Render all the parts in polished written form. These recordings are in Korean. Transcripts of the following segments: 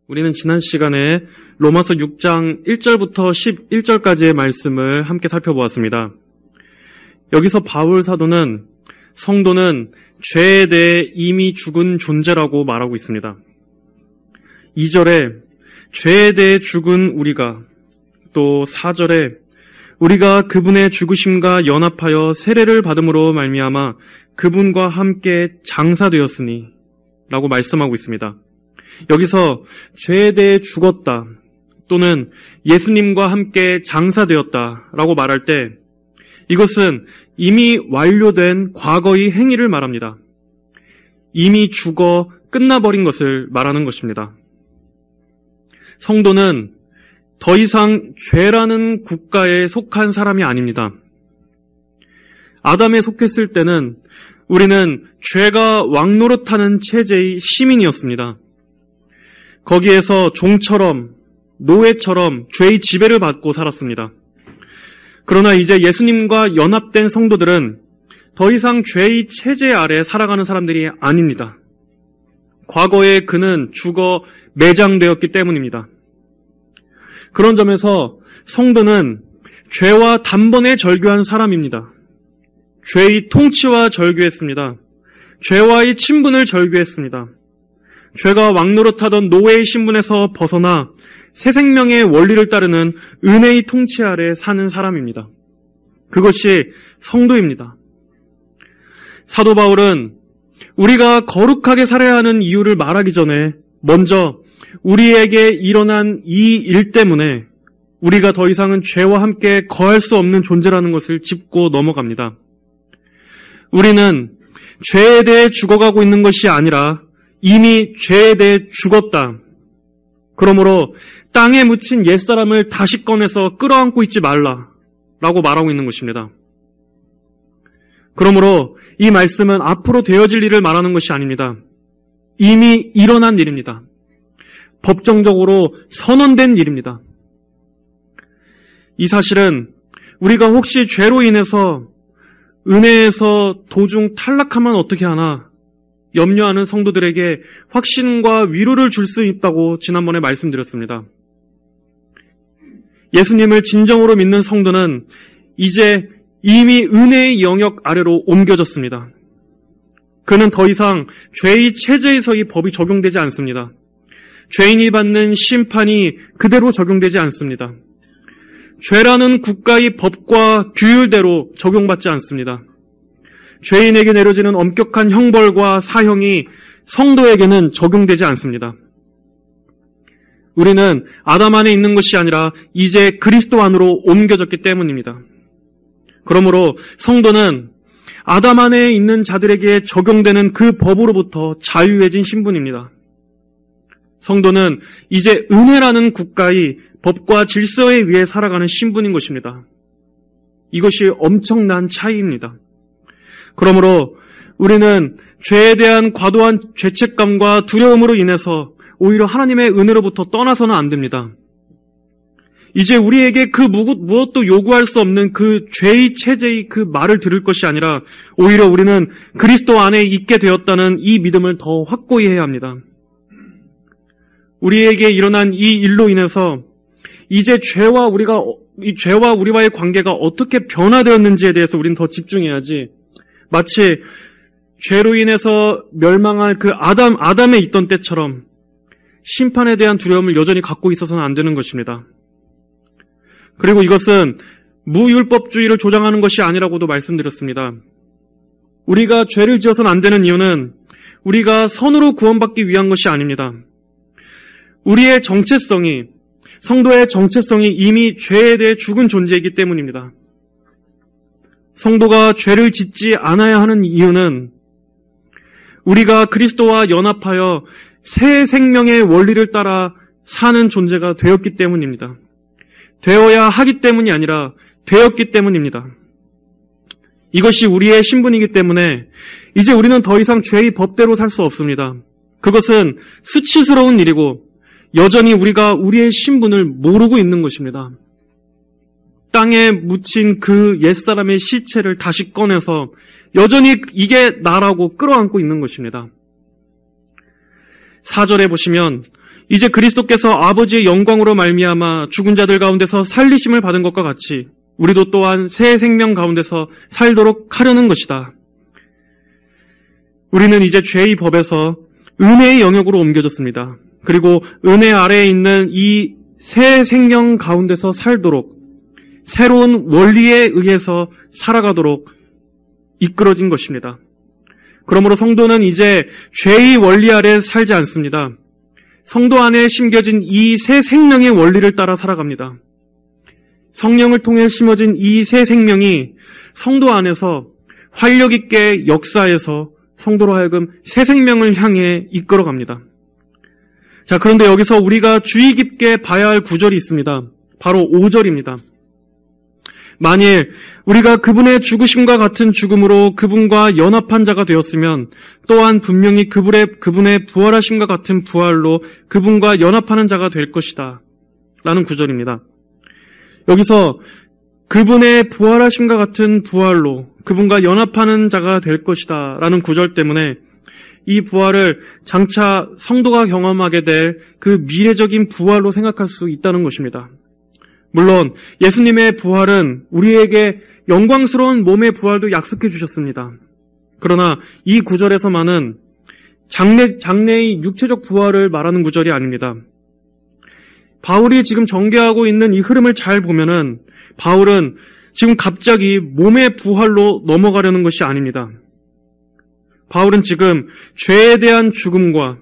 우리는 지난 시간에 로마서 6장 1절부터 11절까지의 말씀을 함께 살펴보았습니다. 여기서 바울 사도는 성도는 죄에 대해 이미 죽은 존재라고 말하고 있습니다. 2절에 죄에 대해 죽은 우리가, 또 4절에 우리가 그분의 죽으심과 연합하여 세례를 받음으로 말미암아 그분과 함께 장사되었으니 라고 말씀하고 있습니다. 여기서 죄에 대해 죽었다 또는 예수님과 함께 장사되었다 라고 말할 때 이것은 이미 완료된 과거의 행위를 말합니다. 이미 죽어 끝나버린 것을 말하는 것입니다. 성도는 더 이상 죄라는 국가에 속한 사람이 아닙니다. 아담에 속했을 때는 우리는 죄가 왕노릇하는 체제의 시민이었습니다. 거기에서 종처럼, 노예처럼 죄의 지배를 받고 살았습니다. 그러나 이제 예수님과 연합된 성도들은 더 이상 죄의 체제 아래 살아가는 사람들이 아닙니다. 과거에 그는 죽어 매장되었기 때문입니다. 그런 점에서 성도는 죄와 단번에 절교한 사람입니다. 죄의 통치와 절교했습니다. 죄와의 친분을 절교했습니다. 죄가 왕노릇하던 노예의 신분에서 벗어나 새 생명의 원리를 따르는 은혜의 통치 아래 사는 사람입니다. 그것이 성도입니다. 사도 바울은 우리가 거룩하게 살아야 하는 이유를 말하기 전에 먼저 우리에게 일어난 이 일 때문에 우리가 더 이상은 죄와 함께 거할 수 없는 존재라는 것을 짚고 넘어갑니다. 우리는 죄에 대해 죽어가고 있는 것이 아니라 이미 죄에 대해 죽었다. 그러므로 땅에 묻힌 옛사람을 다시 꺼내서 끌어안고 있지 말라라고 말하고 있는 것입니다. 그러므로 이 말씀은 앞으로 되어질 일을 말하는 것이 아닙니다. 이미 일어난 일입니다. 법정적으로 선언된 일입니다. 이 사실은 우리가 혹시 죄로 인해서 은혜에서 도중 탈락하면 어떻게 하나 염려하는 성도들에게 확신과 위로를 줄 수 있다고 지난번에 말씀드렸습니다. 예수님을 진정으로 믿는 성도는 이제 이미 은혜의 영역 아래로 옮겨졌습니다. 그는 더 이상 죄의 체제에서의 법이 적용되지 않습니다. 죄인이 받는 심판이 그대로 적용되지 않습니다. 죄라는 국가의 법과 규율대로 적용받지 않습니다. 죄인에게 내려지는 엄격한 형벌과 사형이 성도에게는 적용되지 않습니다. 우리는 아담 안에 있는 것이 아니라 이제 그리스도 안으로 옮겨졌기 때문입니다. 그러므로 성도는 아담 안에 있는 자들에게 적용되는 그 법으로부터 자유해진 신분입니다. 성도는 이제 은혜라는 국가의 법과 질서에 의해 살아가는 신분인 것입니다. 이것이 엄청난 차이입니다. 그러므로 우리는 죄에 대한 과도한 죄책감과 두려움으로 인해서 오히려 하나님의 은혜로부터 떠나서는 안 됩니다. 이제 우리에게 그 무엇도 요구할 수 없는 그 죄의 체제의 그 말을 들을 것이 아니라 오히려 우리는 그리스도 안에 있게 되었다는 이 믿음을 더 확고히 해야 합니다. 우리에게 일어난 이 일로 인해서 이제 죄와 우리와의 관계가 어떻게 변화되었는지에 대해서 우리는 더 집중해야지 마치 죄로 인해서 멸망할 그 아담에 있던 때처럼 심판에 대한 두려움을 여전히 갖고 있어서는 안 되는 것입니다. 그리고 이것은 무율법주의를 조장하는 것이 아니라고도 말씀드렸습니다. 우리가 죄를 지어서는 안 되는 이유는 우리가 선으로 구원받기 위한 것이 아닙니다. 우리의 정체성이, 성도의 정체성이 이미 죄에 대해 죽은 존재이기 때문입니다. 성도가 죄를 짓지 않아야 하는 이유는 우리가 그리스도와 연합하여 새 생명의 원리를 따라 사는 존재가 되었기 때문입니다. 되어야 하기 때문이 아니라 되었기 때문입니다. 이것이 우리의 신분이기 때문에 이제 우리는 더 이상 죄의 법대로 살 수 없습니다. 그것은 수치스러운 일이고 여전히 우리가 우리의 신분을 모르고 있는 것입니다. 땅에 묻힌 그 옛사람의 시체를 다시 꺼내서 여전히 이게 나라고 끌어안고 있는 것입니다. 4절에 보시면 이제 그리스도께서 아버지의 영광으로 말미암아 죽은 자들 가운데서 살리심을 받은 것과 같이 우리도 또한 새 생명 가운데서 살도록 하려는 것이다. 우리는 이제 죄의 법에서 은혜의 영역으로 옮겨졌습니다. 그리고 은혜 아래에 있는 이 새 생명 가운데서 살도록 새로운 원리에 의해서 살아가도록 이끌어진 것입니다. 그러므로 성도는 이제 죄의 원리 아래 살지 않습니다. 성도 안에 심겨진 이 새 생명의 원리를 따라 살아갑니다. 성령을 통해 심어진 이 새 생명이 성도 안에서 활력 있게 역사해서 성도로 하여금 새 생명을 향해 이끌어갑니다. 자, 그런데 여기서 우리가 주의 깊게 봐야 할 구절이 있습니다. 바로 5절입니다. 만일 우리가 그분의 죽으심과 같은 죽음으로 그분과 연합한 자가 되었으면 또한 분명히 그분의 부활하심과 같은 부활로 그분과 연합하는 자가 될 것이다. 라는 구절입니다. 여기서 그분의 부활하심과 같은 부활로 그분과 연합하는 자가 될 것이다. 라는 구절 때문에 이 부활을 장차 성도가 경험하게 될 그 미래적인 부활로 생각할 수 있다는 것입니다. 물론 예수님의 부활은 우리에게 영광스러운 몸의 부활도 약속해 주셨습니다. 그러나 이 구절에서만은 장래의 육체적 부활을 말하는 구절이 아닙니다. 바울이 지금 전개하고 있는 이 흐름을 잘 보면은 바울은 지금 갑자기 몸의 부활로 넘어가려는 것이 아닙니다. 바울은 지금 죄에 대한 죽음과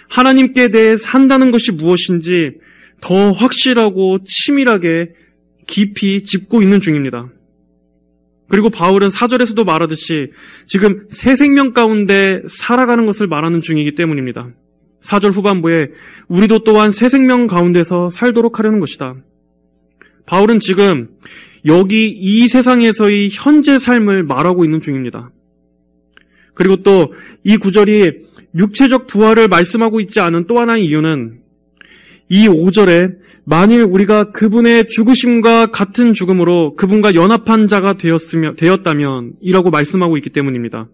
하나님께 대해 산다는 것이 무엇인지 더 확실하고 치밀하게 깊이 짚고 있는 중입니다. 그리고 바울은 4절에서도 말하듯이 지금 새 생명 가운데 살아가는 것을 말하는 중이기 때문입니다. 4절 후반부에 우리도 또한 새 생명 가운데서 살도록 하려는 것이다. 바울은 지금 여기 이 세상에서의 현재 삶을 말하고 있는 중입니다. 그리고 또 이 구절이 육체적 부활을 말씀하고 있지 않은 또 하나의 이유는 이 5절에 만일 우리가 그분의 죽으심과 같은 죽음으로 그분과 연합한 자가 되었다면 이라고 말씀하고 있기 때문입니다.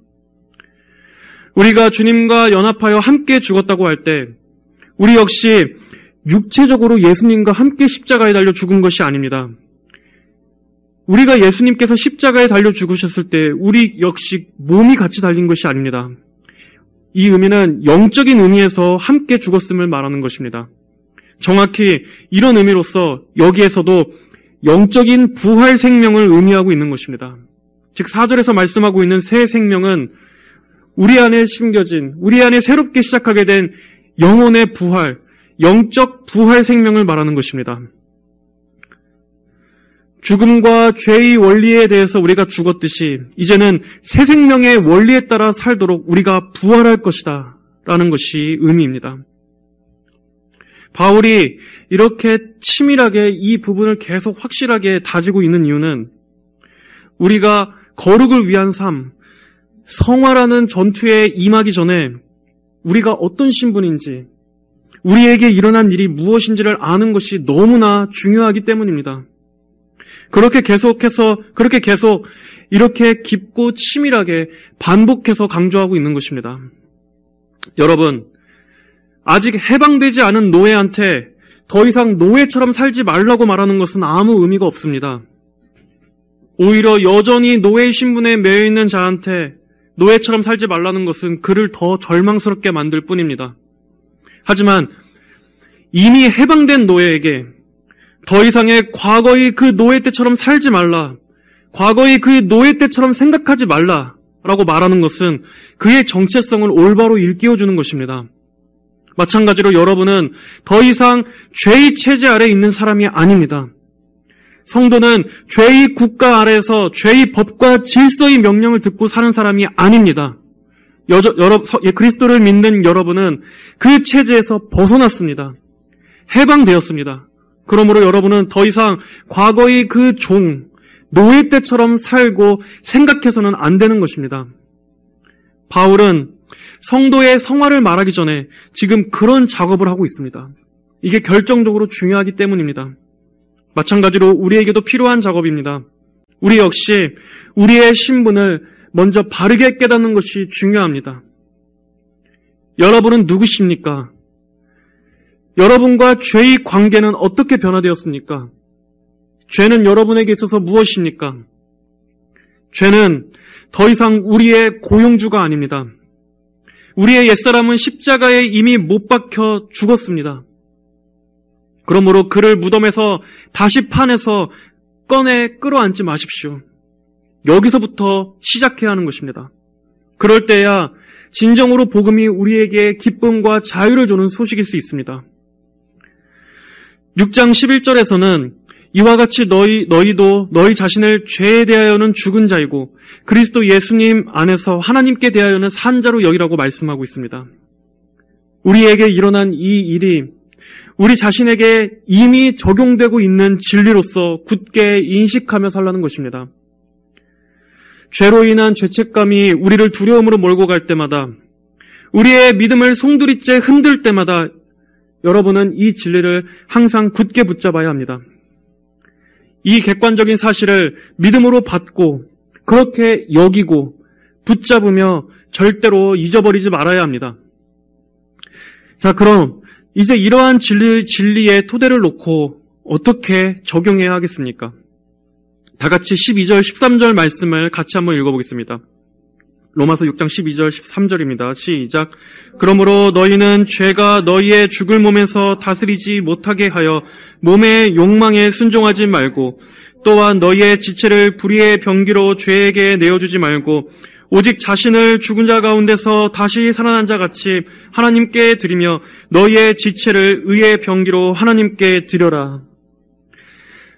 우리가 주님과 연합하여 함께 죽었다고 할 때 우리 역시 육체적으로 예수님과 함께 십자가에 달려 죽은 것이 아닙니다. 우리가 예수님께서 십자가에 달려 죽으셨을 때 우리 역시 몸이 같이 달린 것이 아닙니다. 이 의미는 영적인 의미에서 함께 죽었음을 말하는 것입니다. 정확히 이런 의미로서 여기에서도 영적인 부활 생명을 의미하고 있는 것입니다. 즉 4절에서 말씀하고 있는 새 생명은 우리 안에 심겨진, 우리 안에 새롭게 시작하게 된 영혼의 부활, 영적 부활 생명을 말하는 것입니다. 죽음과 죄의 원리에 대해서 우리가 죽었듯이 이제는 새 생명의 원리에 따라 살도록 우리가 부활할 것이다 라는 것이 의미입니다. 바울이 이렇게 치밀하게 이 부분을 계속 확실하게 다지고 있는 이유는 우리가 거룩을 위한 삶, 성화라는 전투에 임하기 전에 우리가 어떤 신분인지, 우리에게 일어난 일이 무엇인지를 아는 것이 너무나 중요하기 때문입니다. 그렇게 계속 이렇게 깊고 치밀하게 반복해서 강조하고 있는 것입니다. 여러분, 아직 해방되지 않은 노예한테 더 이상 노예처럼 살지 말라고 말하는 것은 아무 의미가 없습니다. 오히려 여전히 노예의 신분에 매여 있는 자한테 노예처럼 살지 말라는 것은 그를 더 절망스럽게 만들 뿐입니다. 하지만 이미 해방된 노예에게 더 이상의 과거의 그 노예 때처럼 살지 말라, 과거의 그 노예 때처럼 생각하지 말라라고 말하는 것은 그의 정체성을 올바로 일깨워주는 것입니다. 마찬가지로 여러분은 더 이상 죄의 체제 아래에 있는 사람이 아닙니다. 성도는 죄의 국가 아래에서 죄의 법과 질서의 명령을 듣고 사는 사람이 아닙니다. 그리스도를 믿는 여러분은 그 체제에서 벗어났습니다. 해방되었습니다. 그러므로 여러분은 더 이상 과거의 그 노예 때처럼 살고 생각해서는 안 되는 것입니다. 바울은 성도의 성화를 말하기 전에 지금 그런 작업을 하고 있습니다. 이게 결정적으로 중요하기 때문입니다. 마찬가지로 우리에게도 필요한 작업입니다. 우리 역시 우리의 신분을 먼저 바르게 깨닫는 것이 중요합니다. 여러분은 누구십니까? 여러분과 죄의 관계는 어떻게 변화되었습니까? 죄는 여러분에게 있어서 무엇입니까? 죄는 더 이상 우리의 고용주가 아닙니다. 우리의 옛사람은 십자가에 이미 못 박혀 죽었습니다. 그러므로 그를 무덤에서 다시 파내서 꺼내 끌어안지 마십시오. 여기서부터 시작해야 하는 것입니다. 그럴 때야 진정으로 복음이 우리에게 기쁨과 자유를 주는 소식일 수 있습니다. 6장 11절에서는 이와 같이 너희도 너희 자신을 죄에 대하여는 죽은 자이고 그리스도 예수님 안에서 하나님께 대하여는 산 자로 여기라고 말씀하고 있습니다. 우리에게 일어난 이 일이 우리 자신에게 이미 적용되고 있는 진리로서 굳게 인식하며 살라는 것입니다. 죄로 인한 죄책감이 우리를 두려움으로 몰고 갈 때마다, 우리의 믿음을 송두리째 흔들 때마다 여러분은 이 진리를 항상 굳게 붙잡아야 합니다. 이 객관적인 사실을 믿음으로 받고 그렇게 여기고 붙잡으며 절대로 잊어버리지 말아야 합니다. 자, 그럼 이제 이러한 진리의 토대를 놓고 어떻게 적용해야 하겠습니까? 다 같이 12절, 13절 말씀을 같이 한번 읽어보겠습니다. 로마서 6장 12절, 13절입니다. 시작. 그러므로 너희는 죄가 너희의 죽을 몸에서 다스리지 못하게 하여 몸의 욕망에 순종하지 말고 또한 너희의 지체를 불의의 병기로 죄에게 내어주지 말고 오직 자신을 죽은 자 가운데서 다시 살아난 자 같이 하나님께 드리며 너희의 지체를 의의 병기로 하나님께 드려라.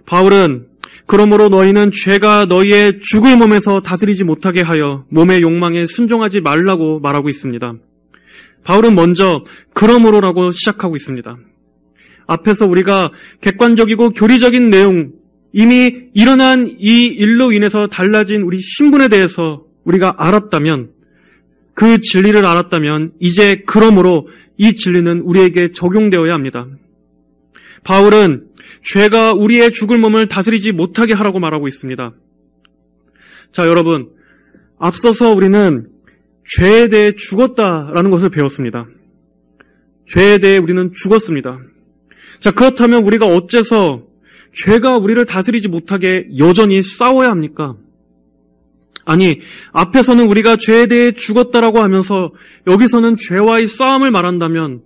바울은 그러므로 너희는 죄가 너희의 죽을 몸에서 다스리지 못하게 하여 몸의 욕망에 순종하지 말라고 말하고 있습니다. 바울은 먼저 그러므로라고 시작하고 있습니다. 앞에서 우리가 객관적이고 교리적인 내용, 이미 일어난 이 일로 인해서 달라진 우리 신분에 대해서 우리가 알았다면, 그 진리를 알았다면 이제 그러므로 이 진리는 우리에게 적용되어야 합니다. 바울은 죄가 우리의 죽을 몸을 다스리지 못하게 하라고 말하고 있습니다. 자, 여러분, 앞서서 우리는 죄에 대해 죽었다라는 것을 배웠습니다. 죄에 대해 우리는 죽었습니다. 자, 그렇다면 우리가 어째서 죄가 우리를 다스리지 못하게 여전히 싸워야 합니까? 아니, 앞에서는 우리가 죄에 대해 죽었다라고 하면서 여기서는 죄와의 싸움을 말한다면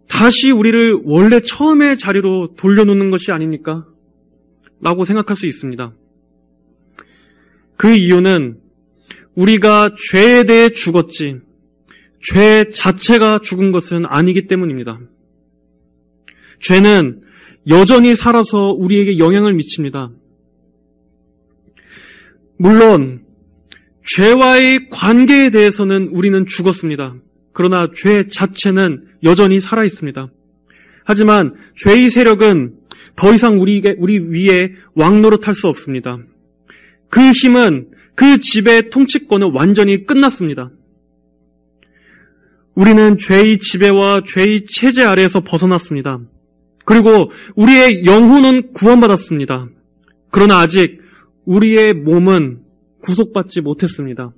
다시 우리를 원래 처음의 자리로 돌려놓는 것이 아닙니까? 라고 생각할 수 있습니다. 그 이유는 우리가 죄에 대해 죽었지 죄 자체가 죽은 것은 아니기 때문입니다. 죄는 여전히 살아서 우리에게 영향을 미칩니다. 물론 죄와의 관계에 대해서는 우리는 죽었습니다. 그러나 죄 자체는 여전히 살아있습니다. 하지만 죄의 세력은 더 이상 우리 위에 왕노릇할 수 없습니다. 그 힘은, 그 지배의 통치권은 완전히 끝났습니다. 우리는 죄의 지배와 죄의 체제 아래에서 벗어났습니다. 그리고 우리의 영혼은 구원받았습니다. 그러나 아직 우리의 몸은 구속받지 못했습니다.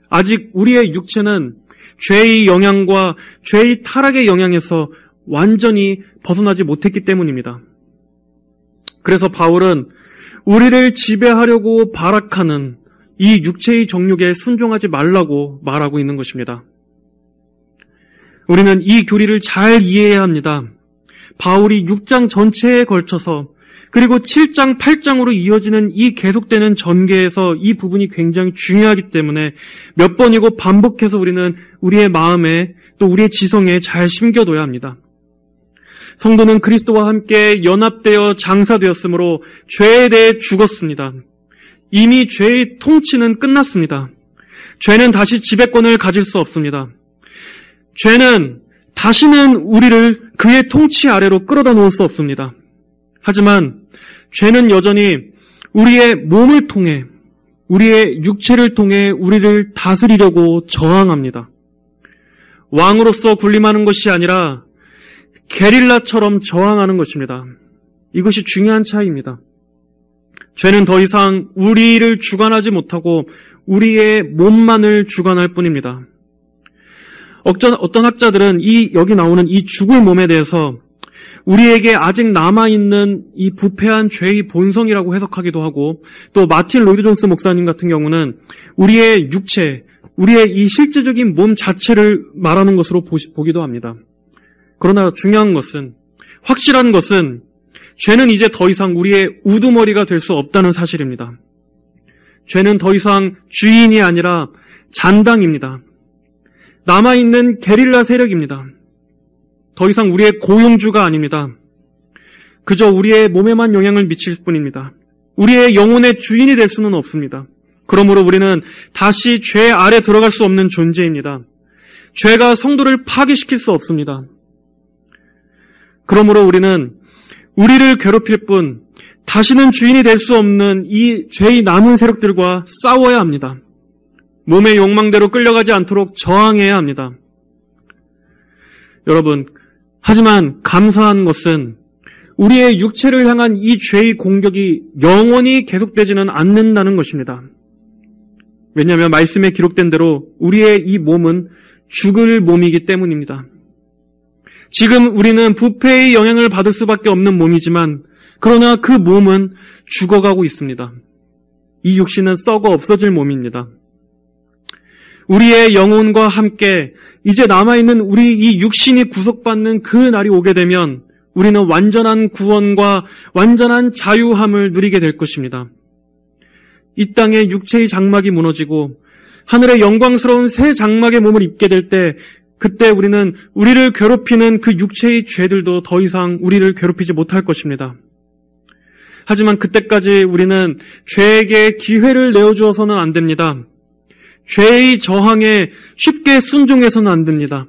아직 우리의 육체는 죄의 영향과 죄의 타락의 영향에서 완전히 벗어나지 못했기 때문입니다. 그래서 바울은 우리를 지배하려고 발악하는 이 육체의 정욕에 순종하지 말라고 말하고 있는 것입니다. 우리는 이 교리를 잘 이해해야 합니다. 바울이 6장 전체에 걸쳐서 그리고 7장, 8장으로 이어지는 이 계속되는 전개에서 이 부분이 굉장히 중요하기 때문에 몇 번이고 반복해서 우리는 우리의 마음에 또 우리의 지성에 잘 심겨둬야 합니다. 성도는 그리스도와 함께 연합되어 장사되었으므로 죄에 대해 죽었습니다. 이미 죄의 통치는 끝났습니다. 죄는 다시 지배권을 가질 수 없습니다. 죄는 다시는 우리를 그의 통치 아래로 끌어다 놓을 수 없습니다. 하지만 죄는 여전히 우리의 몸을 통해, 우리의 육체를 통해 우리를 다스리려고 저항합니다. 왕으로서 군림하는 것이 아니라 게릴라처럼 저항하는 것입니다. 이것이 중요한 차이입니다. 죄는 더 이상 우리를 주관하지 못하고 우리의 몸만을 주관할 뿐입니다. 어떤 학자들은 여기 나오는 이 죽을 몸에 대해서 우리에게 아직 남아있는 이 부패한 죄의 본성이라고 해석하기도 하고, 또 마틴 로이드 존스 목사님 같은 경우는 우리의 육체, 우리의 이 실제적인 몸 자체를 말하는 것으로 보기도 합니다. 그러나 중요한 것은, 확실한 것은 죄는 이제 더 이상 우리의 우두머리가 될 수 없다는 사실입니다. 죄는 더 이상 주인이 아니라 잔당입니다. 남아있는 게릴라 세력입니다. 더 이상 우리의 고용주가 아닙니다. 그저 우리의 몸에만 영향을 미칠 뿐입니다. 우리의 영혼의 주인이 될 수는 없습니다. 그러므로 우리는 다시 죄 아래 들어갈 수 없는 존재입니다. 죄가 성도를 파괴시킬 수 없습니다. 그러므로 우리는 우리를 괴롭힐 뿐 다시는 주인이 될 수 없는 이 죄의 남은 세력들과 싸워야 합니다. 몸의 욕망대로 끌려가지 않도록 저항해야 합니다. 여러분, 하지만 감사한 것은 우리의 육체를 향한 이 죄의 공격이 영원히 계속되지는 않는다는 것입니다. 왜냐하면 말씀에 기록된 대로 우리의 이 몸은 죽을 몸이기 때문입니다. 지금 우리는 부패의 영향을 받을 수밖에 없는 몸이지만 그러나 그 몸은 죽어가고 있습니다. 이 육신은 썩어 없어질 몸입니다. 우리의 영혼과 함께 이제 남아있는 우리 이 육신이 구속받는 그 날이 오게 되면 우리는 완전한 구원과 완전한 자유함을 누리게 될 것입니다. 이 땅에 육체의 장막이 무너지고 하늘의 영광스러운 새 장막의 몸을 입게 될 때 그때 우리는 우리를 괴롭히는 그 육체의 죄들도 더 이상 우리를 괴롭히지 못할 것입니다. 하지만 그때까지 우리는 죄에게 기회를 내어주어서는 안 됩니다. 죄의 저항에 쉽게 순종해서는 안 됩니다.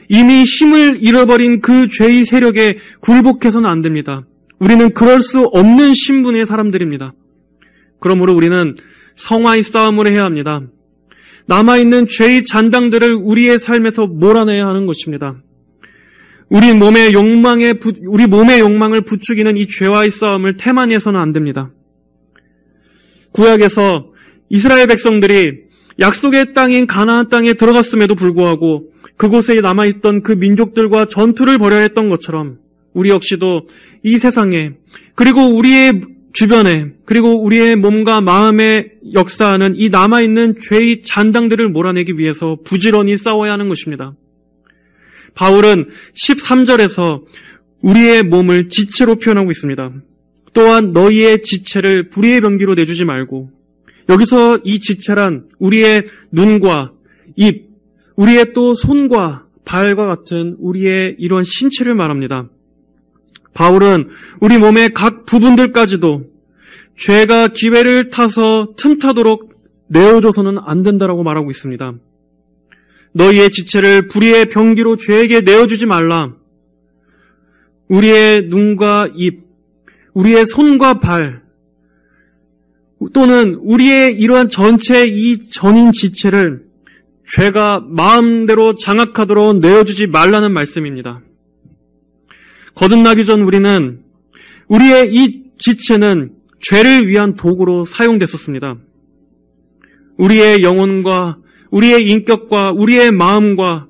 이미 힘을 잃어버린 그 죄의 세력에 굴복해서는 안 됩니다. 우리는 그럴 수 없는 신분의 사람들입니다. 그러므로 우리는 성화의 싸움을 해야 합니다. 남아있는 죄의 잔당들을 우리의 삶에서 몰아내야 하는 것입니다. 우리 몸의 욕망을 부추기는 이 죄와의 싸움을 태만히 해서는 안 됩니다. 구약에서 이스라엘 백성들이 약속의 땅인 가나안 땅에 들어갔음에도 불구하고 그곳에 남아있던 그 민족들과 전투를 벌여야 했던 것처럼 우리 역시도 이 세상에 그리고 우리의 주변에 그리고 우리의 몸과 마음에 역사하는 이 남아있는 죄의 잔당들을 몰아내기 위해서 부지런히 싸워야 하는 것입니다. 바울은 13절에서 우리의 몸을 지체로 표현하고 있습니다. 또한 너희의 지체를 불의의 병기로 내주지 말고, 여기서 이 지체란 우리의 눈과 입, 우리의 또 손과 발과 같은 우리의 이런 신체를 말합니다. 바울은 우리 몸의 각 부분들까지도 죄가 기회를 타서 틈타도록 내어줘서는 안 된다라고 말하고 있습니다. 너희의 지체를 불의의 병기로 죄에게 내어주지 말라. 우리의 눈과 입, 우리의 손과 발, 또는 우리의 이러한 전체 이 전인 지체를 죄가 마음대로 장악하도록 내어주지 말라는 말씀입니다. 거듭나기 전 우리는 우리의 이 지체는 죄를 위한 도구로 사용됐었습니다. 우리의 영혼과 우리의 인격과 우리의 마음과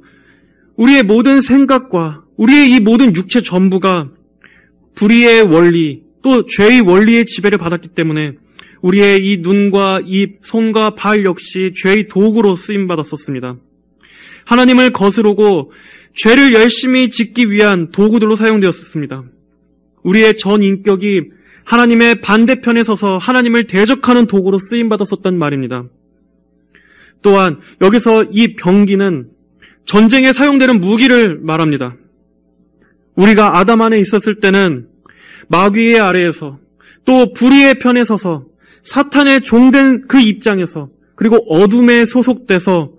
우리의 모든 생각과 우리의 이 모든 육체 전부가 불의의 원리 또 죄의 원리의 지배를 받았기 때문에 우리의 이 눈과 입, 손과 발 역시 죄의 도구로 쓰임받았었습니다. 하나님을 거스르고 죄를 열심히 짓기 위한 도구들로 사용되었습니다. 우리의 전 인격이 하나님의 반대편에 서서 하나님을 대적하는 도구로 쓰임받았었단 말입니다. 또한 여기서 이 병기는 전쟁에 사용되는 무기를 말합니다. 우리가 아담 안에 있었을 때는 마귀의 아래에서 또 불의의 편에 서서 사탄의 종된 그 입장에서 그리고 어둠에 소속돼서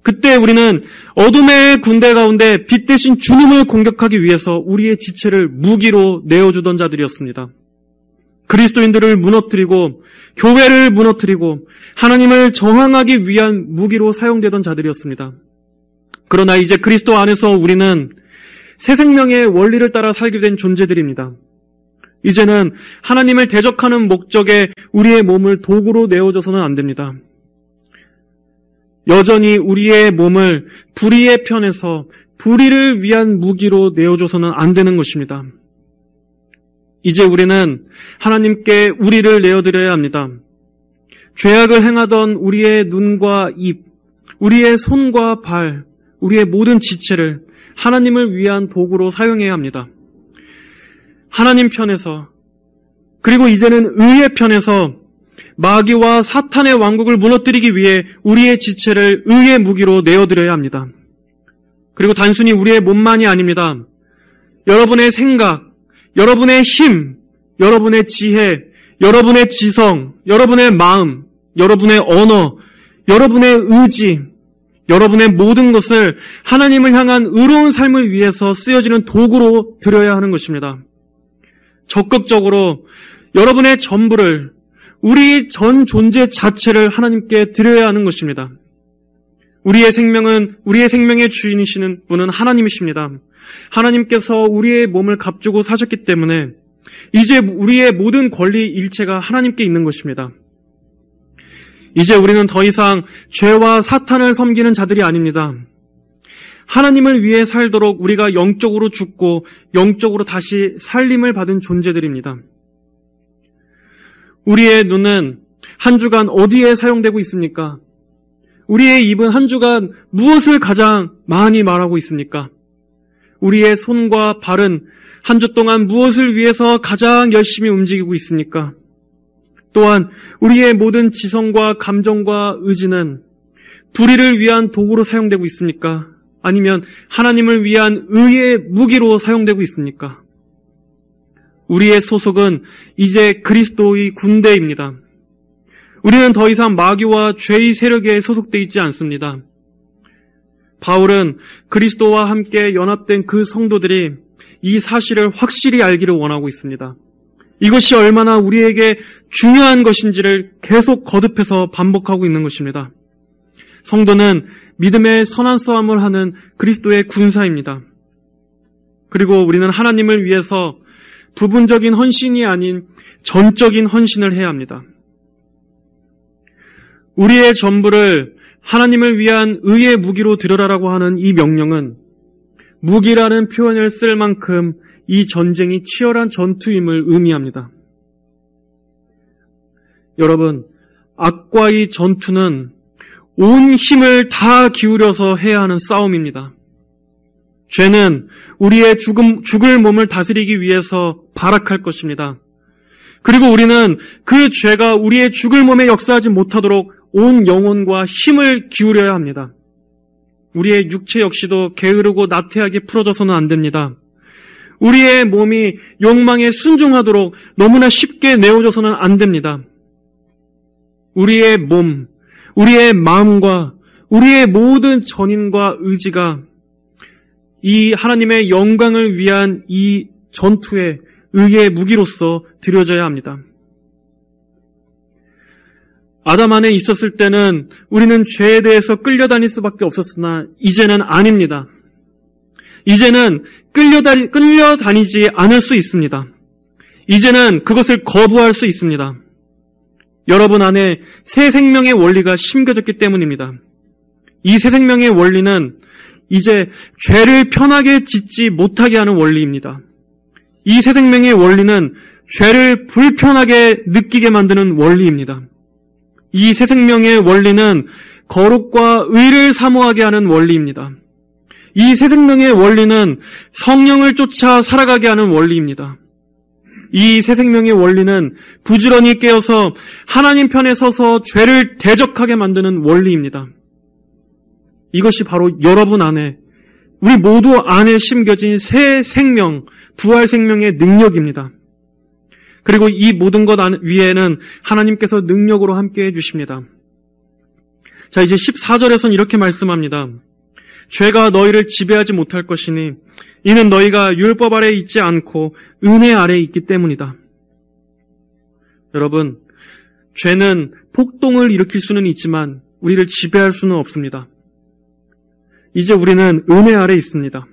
그때 우리는 어둠의 군대 가운데 빛 대신 주님을 공격하기 위해서 우리의 지체를 무기로 내어주던 자들이었습니다. 그리스도인들을 무너뜨리고 교회를 무너뜨리고 하나님을 저항하기 위한 무기로 사용되던 자들이었습니다. 그러나 이제 그리스도 안에서 우리는 새 생명의 원리를 따라 살게 된 존재들입니다. 이제는 하나님을 대적하는 목적에 우리의 몸을 도구로 내어줘서는 안 됩니다. 여전히 우리의 몸을 불의의 편에서 불의를 위한 무기로 내어줘서는 안 되는 것입니다. 이제 우리는 하나님께 우리를 내어드려야 합니다. 죄악을 행하던 우리의 눈과 입, 우리의 손과 발, 우리의 모든 지체를 하나님을 위한 도구로 사용해야 합니다. 하나님 편에서, 그리고 이제는 의의 편에서 마귀와 사탄의 왕국을 무너뜨리기 위해 우리의 지체를 의의 무기로 내어드려야 합니다. 그리고 단순히 우리의 몸만이 아닙니다. 여러분의 생각, 여러분의 힘, 여러분의 지혜, 여러분의 지성, 여러분의 마음, 여러분의 언어, 여러분의 의지, 여러분의 모든 것을 하나님을 향한 의로운 삶을 위해서 쓰여지는 도구로 드려야 하는 것입니다. 적극적으로 여러분의 전부를, 우리 전 존재 자체를 하나님께 드려야 하는 것입니다. 우리의 생명의 주인이시는 분은 하나님이십니다. 하나님께서 우리의 몸을 값주고 사셨기 때문에 이제 우리의 모든 권리 일체가 하나님께 있는 것입니다. 이제 우리는 더 이상 죄와 사탄을 섬기는 자들이 아닙니다. 하나님을 위해 살도록 우리가 영적으로 죽고 영적으로 다시 살림을 받은 존재들입니다. 우리의 눈은 한 주간 어디에 사용되고 있습니까? 우리의 입은 한 주간 무엇을 가장 많이 말하고 있습니까? 우리의 손과 발은 한 주 동안 무엇을 위해서 가장 열심히 움직이고 있습니까? 또한 우리의 모든 지성과 감정과 의지는 불의를 위한 도구로 사용되고 있습니까? 아니면 하나님을 위한 의의 무기로 사용되고 있습니까? 우리의 소속은 이제 그리스도의 군대입니다. 우리는 더 이상 마귀와 죄의 세력에 소속되어 있지 않습니다. 바울은 그리스도와 함께 연합된 그 성도들이 이 사실을 확실히 알기를 원하고 있습니다. 이것이 얼마나 우리에게 중요한 것인지를 계속 거듭해서 반복하고 있는 것입니다. 성도는 믿음의 선한 싸움을 하는 그리스도의 군사입니다. 그리고 우리는 하나님을 위해서 부분적인 헌신이 아닌 전적인 헌신을 해야 합니다. 우리의 전부를 하나님을 위한 의의 무기로 드려라라고 하는 이 명령은 무기라는 표현을 쓸 만큼 이 전쟁이 치열한 전투임을 의미합니다. 여러분, 악과의 전투는 온 힘을 다 기울여서 해야 하는 싸움입니다. 죄는 우리의 죽을 몸을 다스리기 위해서 발악할 것입니다. 그리고 우리는 그 죄가 우리의 죽을 몸에 역사하지 못하도록 온 영혼과 힘을 기울여야 합니다. 우리의 육체 역시도 게으르고 나태하게 풀어져서는 안 됩니다. 우리의 몸이 욕망에 순종하도록 너무나 쉽게 내어져서는 안 됩니다. 우리의 몸, 우리의 마음과 우리의 모든 전인과 의지가 이 하나님의 영광을 위한 이 전투에 의의 무기로서 드려져야 합니다. 아담 안에 있었을 때는 우리는 죄에 대해서 끌려다닐 수밖에 없었으나 이제는 아닙니다. 이제는 끌려다니지 않을 수 있습니다. 이제는 그것을 거부할 수 있습니다. 여러분 안에 새 생명의 원리가 심겨졌기 때문입니다. 이 새 생명의 원리는 이제 죄를 편하게 짓지 못하게 하는 원리입니다. 이 새 생명의 원리는 죄를 불편하게 느끼게 만드는 원리입니다. 이 새 생명의 원리는 거룩과 의를 사모하게 하는 원리입니다. 이 새 생명의 원리는 성령을 쫓아 살아가게 하는 원리입니다. 이 새 생명의 원리는 부지런히 깨어서 하나님 편에 서서 죄를 대적하게 만드는 원리입니다. 이것이 바로 여러분 안에, 우리 모두 안에 심겨진 새 생명, 부활 생명의 능력입니다. 그리고 이 모든 것 위에는 하나님께서 능력으로 함께 해주십니다. 자, 이제 14절에서는 이렇게 말씀합니다. 죄가 너희를 지배하지 못할 것이니 이는 너희가 율법 아래에 있지 않고 은혜 아래에 있기 때문이다. 여러분, 죄는 폭동을 일으킬 수는 있지만 우리를 지배할 수는 없습니다. 이제 우리는 은혜 아래에 있습니다.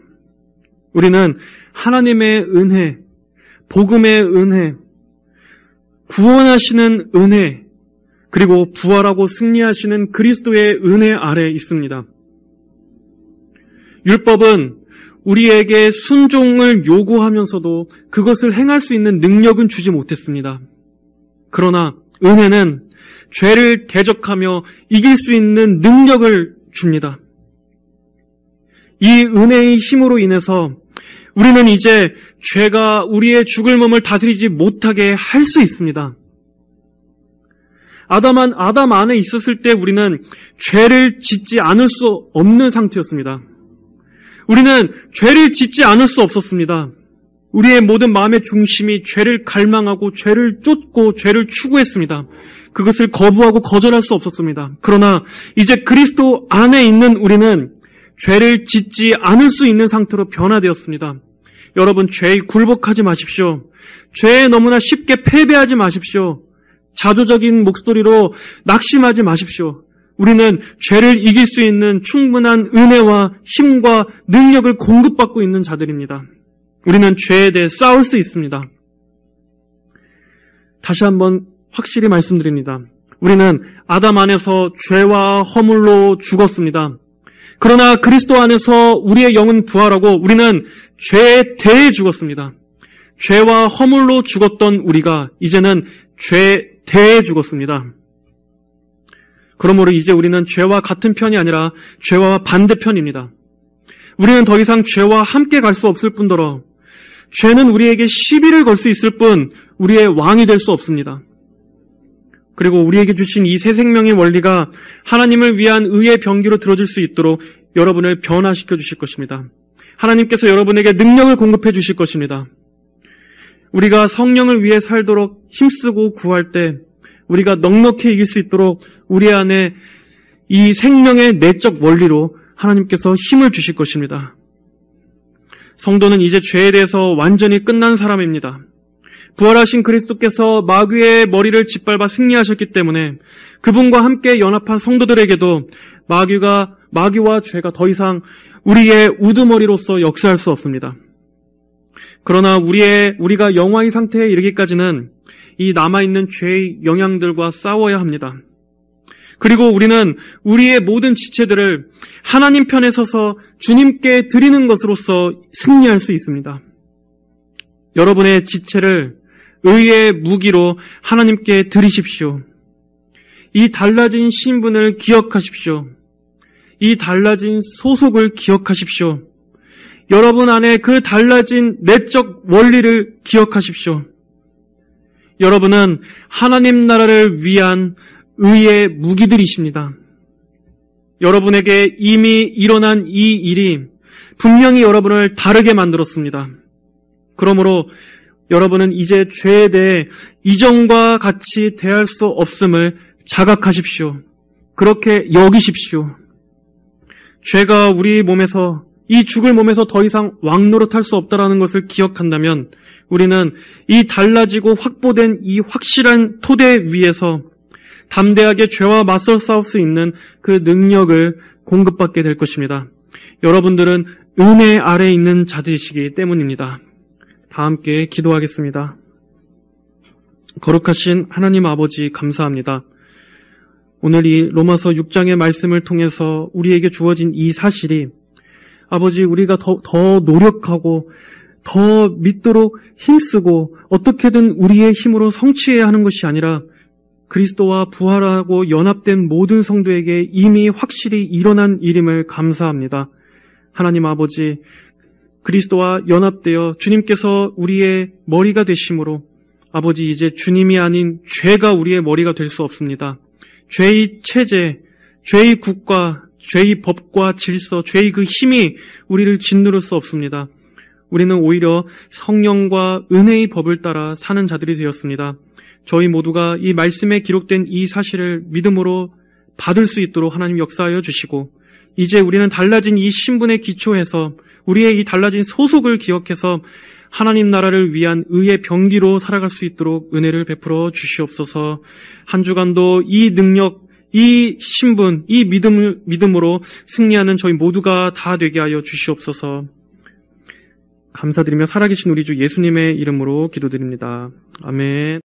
우리는 하나님의 은혜, 복음의 은혜, 구원하시는 은혜, 그리고 부활하고 승리하시는 그리스도의 은혜 아래에 있습니다. 율법은 우리에게 순종을 요구하면서도 그것을 행할 수 있는 능력은 주지 못했습니다. 그러나 은혜는 죄를 대적하며 이길 수 있는 능력을 줍니다. 이 은혜의 힘으로 인해서 우리는 이제 죄가 우리의 죽을 몸을 다스리지 못하게 할 수 있습니다. 아담 안에 있었을 때 우리는 죄를 짓지 않을 수 없는 상태였습니다. 우리는 죄를 짓지 않을 수 없었습니다. 우리의 모든 마음의 중심이 죄를 갈망하고 죄를 쫓고 죄를 추구했습니다. 그것을 거부하고 거절할 수 없었습니다. 그러나 이제 그리스도 안에 있는 우리는 죄를 짓지 않을 수 있는 상태로 변화되었습니다. 여러분, 죄에 굴복하지 마십시오. 죄에 너무나 쉽게 패배하지 마십시오. 자조적인 목소리로 낙심하지 마십시오. 우리는 죄를 이길 수 있는 충분한 은혜와 힘과 능력을 공급받고 있는 자들입니다. 우리는 죄에 대해 싸울 수 있습니다. 다시 한번 확실히 말씀드립니다. 우리는 아담 안에서 죄와 허물로 죽었습니다. 그러나 그리스도 안에서 우리의 영은 부활하고 우리는 죄에 대해 죽었습니다. 죄와 허물로 죽었던 우리가 이제는 죄에 대해 죽었습니다. 그러므로 이제 우리는 죄와 같은 편이 아니라 죄와 반대편입니다. 우리는 더 이상 죄와 함께 갈 수 없을 뿐더러 죄는 우리에게 시비를 걸 수 있을 뿐 우리의 왕이 될 수 없습니다. 그리고 우리에게 주신 이 새 생명의 원리가 하나님을 위한 의의 병기로 들어줄 수 있도록 여러분을 변화시켜 주실 것입니다. 하나님께서 여러분에게 능력을 공급해 주실 것입니다. 우리가 성령을 위해 살도록 힘쓰고 구할 때 우리가 넉넉히 이길 수 있도록 우리 안에 이 생명의 내적 원리로 하나님께서 힘을 주실 것입니다. 성도는 이제 죄에 대해서 완전히 끝난 사람입니다. 부활하신 그리스도께서 마귀의 머리를 짓밟아 승리하셨기 때문에 그분과 함께 연합한 성도들에게도 마귀와 죄가 더 이상 우리의 우두머리로서 역사할 수 없습니다. 그러나 우리가 영화의 상태에 이르기까지는 이 남아있는 죄의 영향들과 싸워야 합니다. 그리고 우리는 우리의 모든 지체들을 하나님 편에 서서 주님께 드리는 것으로서 승리할 수 있습니다. 여러분의 지체를 의의 무기로 하나님께 드리십시오. 이 달라진 신분을 기억하십시오. 이 달라진 소속을 기억하십시오. 여러분 안에 그 달라진 내적 원리를 기억하십시오. 여러분은 하나님 나라를 위한 의의 무기들이십니다. 여러분에게 이미 일어난 이 일이 분명히 여러분을 다르게 만들었습니다. 그러므로 여러분은 이제 죄에 대해 이전과 같이 대할 수 없음을 자각하십시오. 그렇게 여기십시오. 죄가 우리 몸에서, 이 죽을 몸에서 더 이상 왕노릇할 수 없다는 것을 기억한다면 우리는 이 달라지고 확보된 이 확실한 토대 위에서 담대하게 죄와 맞서 싸울 수 있는 그 능력을 공급받게 될 것입니다. 여러분들은 은혜 아래에 있는 자들이시기 때문입니다. 다 함께 기도하겠습니다. 거룩하신 하나님 아버지, 감사합니다. 오늘 이 로마서 6장의 말씀을 통해서 우리에게 주어진 이 사실이 아버지, 우리가 더 노력하고 더 믿도록 힘쓰고 어떻게든 우리의 힘으로 성취해야 하는 것이 아니라 그리스도와 부활하고 연합된 모든 성도에게 이미 확실히 일어난 일임을 감사합니다. 하나님 아버지, 그리스도와 연합되어 주님께서 우리의 머리가 되심으로 아버지, 이제 주님이 아닌 죄가 우리의 머리가 될 수 없습니다. 죄의 체제, 죄의 국가, 죄의 법과 질서, 죄의 그 힘이 우리를 짓누를 수 없습니다. 우리는 오히려 성령과 은혜의 법을 따라 사는 자들이 되었습니다. 저희 모두가 이 말씀에 기록된 이 사실을 믿음으로 받을 수 있도록 하나님 역사하여 주시고, 이제 우리는 달라진 이 신분에 기초해서 우리의 이 달라진 소속을 기억해서 하나님 나라를 위한 의의 병기로 살아갈 수 있도록 은혜를 베풀어 주시옵소서. 한 주간도 이 능력, 이 신분, 이 믿음으로 승리하는 저희 모두가 다 되게 하여 주시옵소서. 감사드리며 살아계신 우리 주 예수님의 이름으로 기도드립니다. 아멘.